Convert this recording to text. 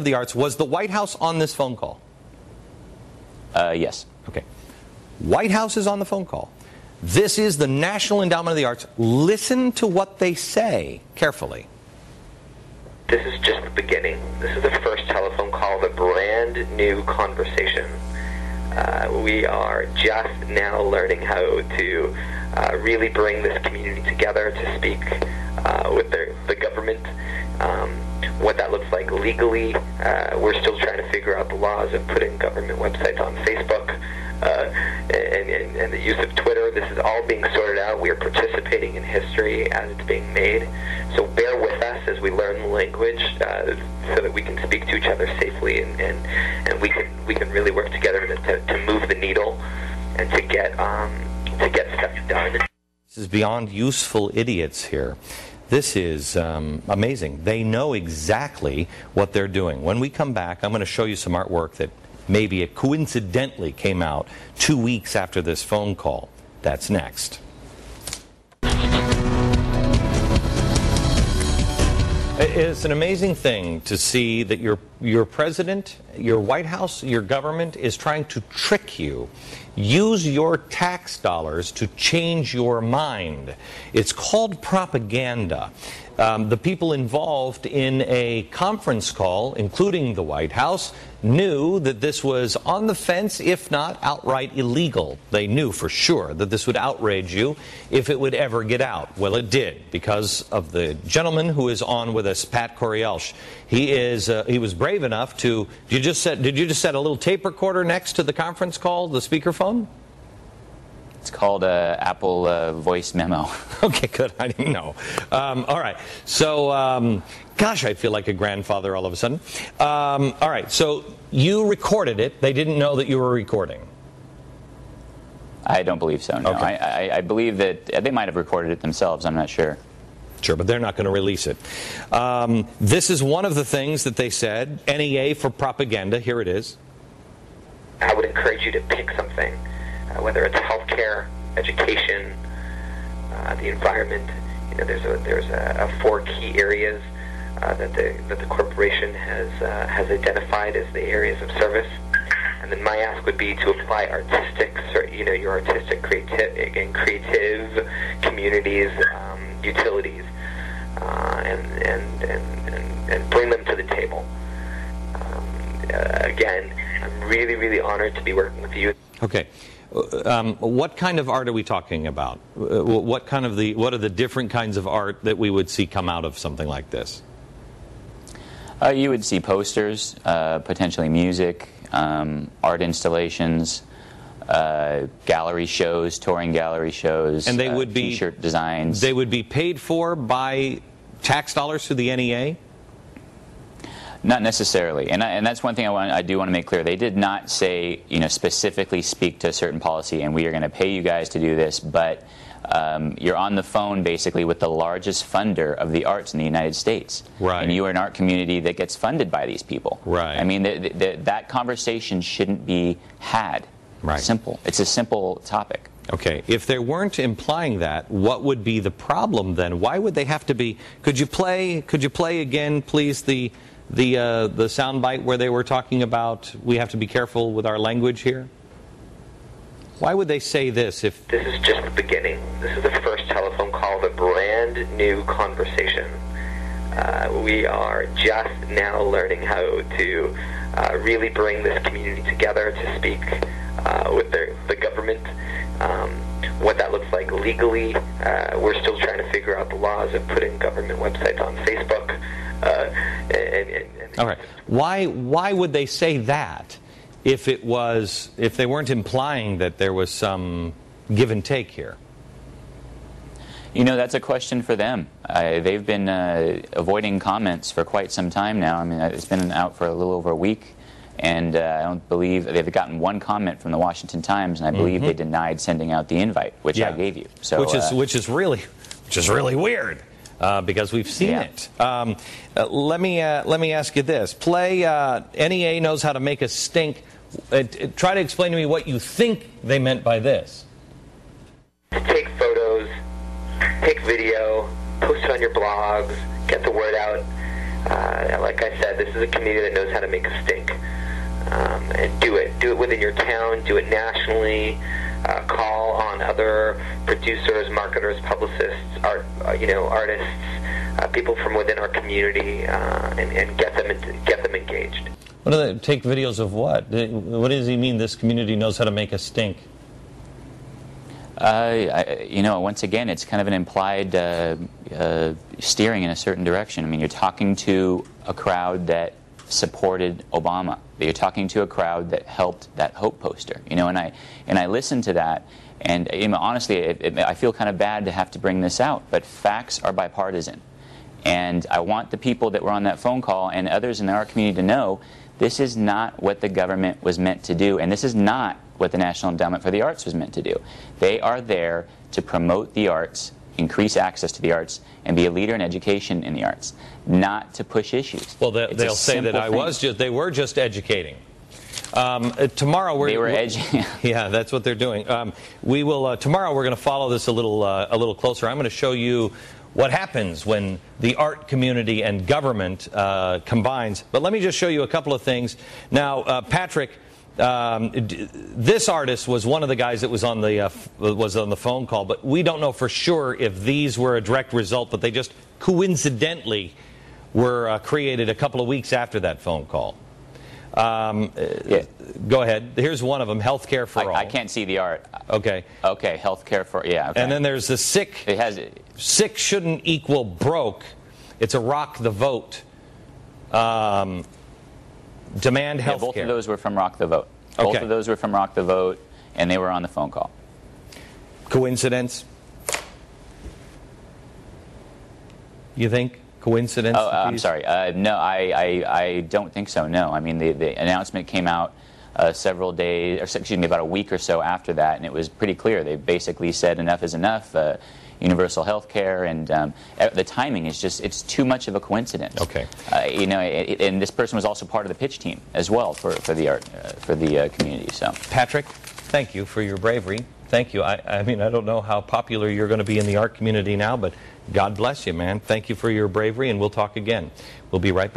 the Arts. Was the White House on this phone call? Yes. Okay. White House is on the phone call. This is the National Endowment of the Arts. Listen to what they say carefully. This is just the beginning. This is the first telephone call of a brand new conversation. We are just now learning how to really bring this community together to speak with the government. What that looks like legally, we're still trying to figure out the laws of putting government websites on Facebook and the use of Twitter. This is all being sorted out. We are participating in history as it's being made. So bear with us as we learn the language so that we can speak to each other safely and we can really work together to move the needle and to get stuff done. This is beyond useful idiots here. This is amazing. They know exactly what they're doing. When we come back, I'm going to show you some artwork that maybe it coincidentally came out 2 weeks after this phone call. That's next. It's an amazing thing to see that your president, your White House, your government is trying to trick you. Use your tax dollars to change your mind. It's called propaganda. The people involved in a conference call, including the White House, knew that this was on the fence, if not outright illegal. They knew for sure that this would outrage you if it would ever get out. Well, it did, because of the gentleman who is on with us, Pat Corielch. He was brave enough to. Did you just set a little tape recorder next to the conference call, the speakerphone? It's called Apple Voice Memo. Okay, good. I didn't know. All right. So, gosh, I feel like a grandfather all of a sudden. All right. So you recorded it. They didn't know that you were recording. I don't believe so, no. Okay. I believe that they might have recorded it themselves. I'm not sure. Sure, but they're not going to release it. This is one of the things that they said. NEA for propaganda. Here it is. I would encourage you to pick something, whether it's healthcare, education, the environment. You know, there's 4 key areas that the corporation has identified as the areas of service. And then my ask would be to apply your artistic creative communities, utilities, and bring them to the table. Again, I'm really, really honored to be working with you. Okay. What kind of art are we talking about? What are the different kinds of art that we would see come out of something like this? You would see posters, potentially music, art installations, gallery shows, touring gallery shows, and they would be T-shirt designs. They would be paid for by tax dollars through the NEA? Not necessarily, and that's one thing I do want to make clear. They did not say, specifically speak to a certain policy, and we are going to pay you guys to do this, but you're on the phone basically with the largest funder of the arts in the United States. Right. And you are an art community that gets funded by these people. Right. I mean, that conversation shouldn't be had. Right. Simple. It's a simple topic. Okay. If they weren't implying that, what would be the problem then? Why would they have to be? Could you play again, please, the soundbite where they were talking about we have to be careful with our language here? Why would they say this if... This is just the beginning. This is the first telephone call of a brand new conversation. We are just now learning how to really bring this community together to speak with the government. What that looks like legally, we're still trying to figure out the laws of putting government websites on Facebook. All right. Why would they say that if they weren't implying that there was some give and take here? That's a question for them. They've been avoiding comments for quite some time now. I mean, it's been out for a little over a week, and I don't believe they've gotten one comment from the Washington Times, and I believe they denied sending out the invite, which I gave you. So, which is really weird. Because we've seen it. Let me ask you this. NEA knows how to make us stink. Try to explain to me what you think they meant by this. Take photos, take video, post it on your blogs, get the word out. Like I said, this is a community that knows how to make a stink. And do it within your town, do it nationally, call on other producers, marketers, publicists, artists, people from within our community, and get them engaged. What do they take videos of? What does he mean? This community knows how to make a stink. Once again, it's kind of an implied steering in a certain direction. I mean, you're talking to a crowd that supported Obama. You're talking to a crowd that helped that Hope poster. And I listened to that, and honestly, I feel kind of bad to have to bring this out, but facts are bipartisan. And I want the people that were on that phone call and others in our community to know this is not what the government was meant to do, and this is not what the National Endowment for the Arts was meant to do. They are there to promote the arts, increase access to the arts, and be a leader in education in the arts, not to push ishes. Well, they'll say that they were just educating. Tomorrow they were educating. Yeah, that's what they're doing. We will tomorrow. We're going to follow this a little closer. I'm going to show you what happens when the art community and government combines. But let me just show you a couple of things. Now, Patrick, this artist was one of the guys that was on the phone call, but we don't know for sure if these were a direct result, but they just coincidentally were created a couple of weeks after that phone call. Yeah. Go ahead. Here's one of them, Healthcare for All. I can't see the art. Okay. Okay, Healthcare for, yeah. Okay. And then there's the sick. It has sick shouldn't equal broke. It's a rock the vote. Demand health care. Both of those were from Rock the Vote. Okay. Both of those were from Rock the Vote, and they were on the phone call. Coincidence? You think? Coincidence? Oh, I'm sorry. No, I don't think so, no. I mean, the announcement came out several days, or excuse me, about a week or so after that, and it was pretty clear. They basically said enough is enough, universal health care, and the timing is just, it's too much of a coincidence. Okay. And this person was also part of the pitch team as well for the community. So, Patrick, thank you for your bravery. Thank you. I mean, I don't know how popular you're going to be in the art community now, but God bless you, man. Thank you for your bravery, and we'll talk again. We'll be right back.